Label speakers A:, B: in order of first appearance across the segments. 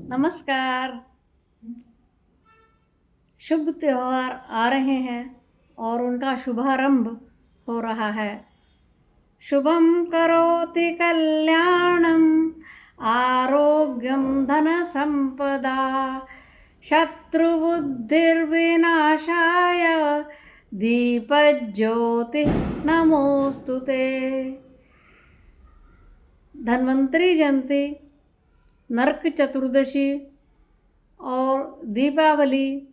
A: नमस्कार। शुभ त्योहार आ रहे हैं और उनका शुभारंभ हो रहा है। शुभम करोति कल्याणम आरोग्यम धन संपदा शत्रुबुद्धिर्विनाशाय दीपज्योति नमोस्तुते। धन्वंतरी जयंती, नरक चतुर्दशी और दीपावली,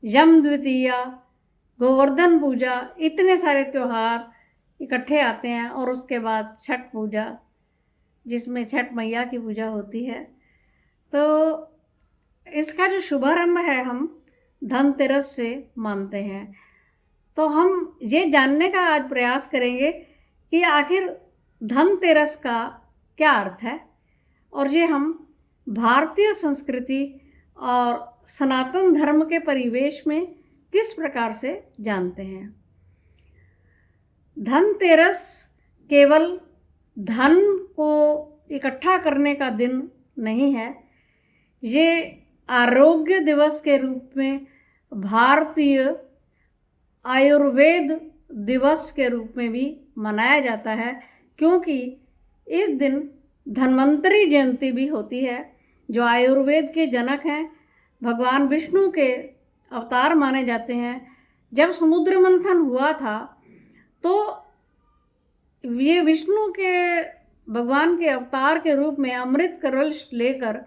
A: यम द्वितीया, गोवर्धन पूजा, इतने सारे त्यौहार इकट्ठे आते हैं और उसके बाद छठ पूजा, जिसमें छठ मैया की पूजा होती है। तो इसका जो शुभारंभ है हम धनतेरस से मानते हैं। तो हम ये जानने का आज प्रयास करेंगे कि आखिर धनतेरस का क्या अर्थ है और ये हम भारतीय संस्कृति और सनातन धर्म के परिवेश में किस प्रकार से जानते हैं। धनतेरस केवल धन को इकट्ठा करने का दिन नहीं है, ये आरोग्य दिवस के रूप में, भारतीय आयुर्वेद दिवस के रूप में भी मनाया जाता है, क्योंकि इस दिन धन्वंतरी जयंती भी होती है, जो आयुर्वेद के जनक हैं, भगवान विष्णु के अवतार माने जाते हैं। जब समुद्र मंथन हुआ था तो ये विष्णु के भगवान के अवतार के रूप में अमृत कलश लेकर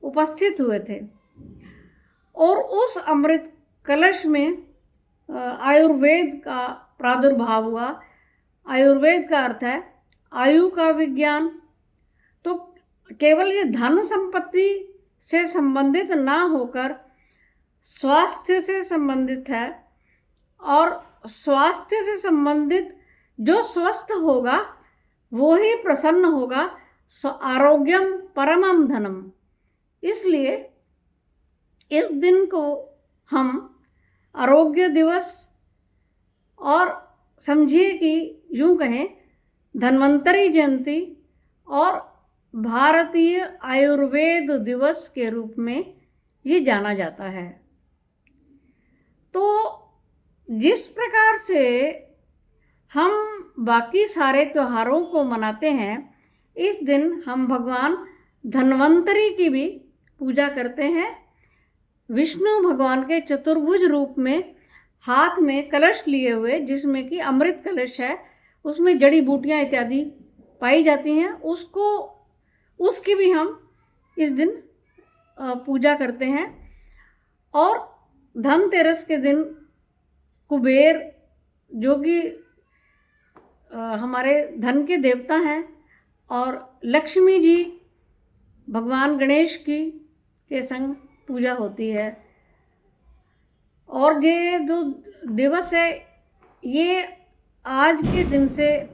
A: उपस्थित हुए थे और उस अमृत कलश में आयुर्वेद का प्रादुर्भाव हुआ। आयुर्वेद का अर्थ है आयु का विज्ञान। तो केवल ये धन संपत्ति से संबंधित ना होकर स्वास्थ्य से संबंधित है, और स्वास्थ्य से संबंधित जो स्वस्थ होगा वो ही प्रसन्न होगा। आरोग्यम परमम धनम। इसलिए इस दिन को हम आरोग्य दिवस, और समझिए कि यूँ कहें धन्वंतरी जयंती और भारतीय आयुर्वेद दिवस के रूप में ये जाना जाता है। तो जिस प्रकार से हम बाकी सारे त्योहारों को मनाते हैं, इस दिन हम भगवान धन्वंतरी की भी पूजा करते हैं। विष्णु भगवान के चतुर्भुज रूप में हाथ में कलश लिए हुए, जिसमें कि अमृत कलश है, उसमें जड़ी बूटियाँ इत्यादि पाई जाती हैं, उसकी भी हम इस दिन पूजा करते हैं। और धनतेरस के दिन कुबेर, जो कि हमारे धन के देवता हैं, और लक्ष्मी जी भगवान गणेश की के संग पूजा होती है। और ये जो दिवस है, ये आज के दिन से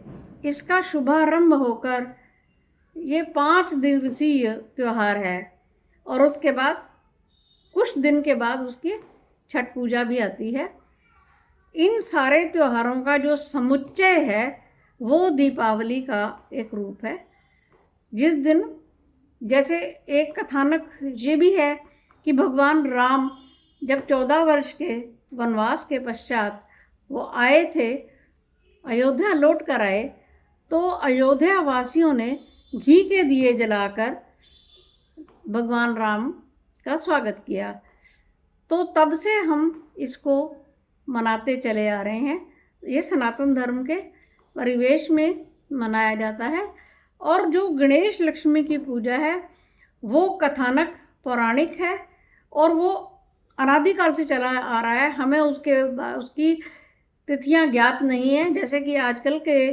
A: इसका शुभारंभ होकर ये 5 दिवसीय त्यौहार है, और उसके बाद कुछ दिन के बाद उसकी छठ पूजा भी आती है। इन सारे त्योहारों का जो समुच्चय है वो दीपावली का एक रूप है, जिस दिन, जैसे एक कथानक ये भी है कि भगवान राम जब 14 वर्ष के वनवास के पश्चात वो आए थे, अयोध्या लौट कर आए, तो अयोध्या वासियों ने घी के दिए जलाकर भगवान राम का स्वागत किया। तो तब से हम इसको मनाते चले आ रहे हैं। ये सनातन धर्म के परिवेश में मनाया जाता है। और जो गणेश लक्ष्मी की पूजा है वो कथानक पौराणिक है, और वो अनादिकाल से चला आ रहा है। हमें उसकी तिथियां ज्ञात नहीं हैं। जैसे कि आजकल के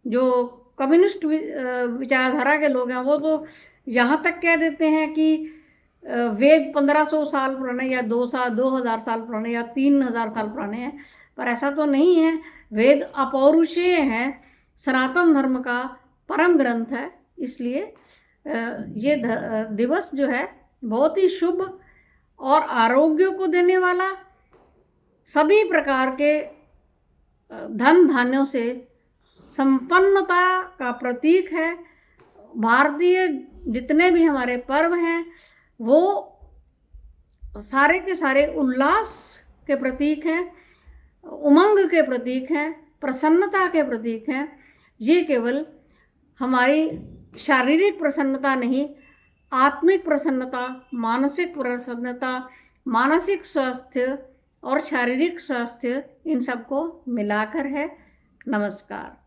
A: जो कम्युनिस्ट विचारधारा के लोग हैं, वो तो यहाँ तक कह देते हैं कि वेद 1500 साल पुराने, या 2000 साल पुराने, या 3000 साल पुराने हैं, पर ऐसा तो नहीं है। वेद अपौरुषेय हैं, सनातन धर्म का परम ग्रंथ है। इसलिए ये दिवस जो है बहुत ही शुभ और आरोग्य को देने वाला, सभी प्रकार के धन धान्यों से संपन्नता का प्रतीक है। भारतीय जितने भी हमारे पर्व हैं वो सारे के सारे उल्लास के प्रतीक हैं, उमंग के प्रतीक हैं, प्रसन्नता के प्रतीक हैं। ये केवल हमारी शारीरिक प्रसन्नता नहीं, आत्मिक प्रसन्नता, मानसिक प्रसन्नता, मानसिक स्वास्थ्य और शारीरिक स्वास्थ्य, इन सबको मिलाकर है। नमस्कार।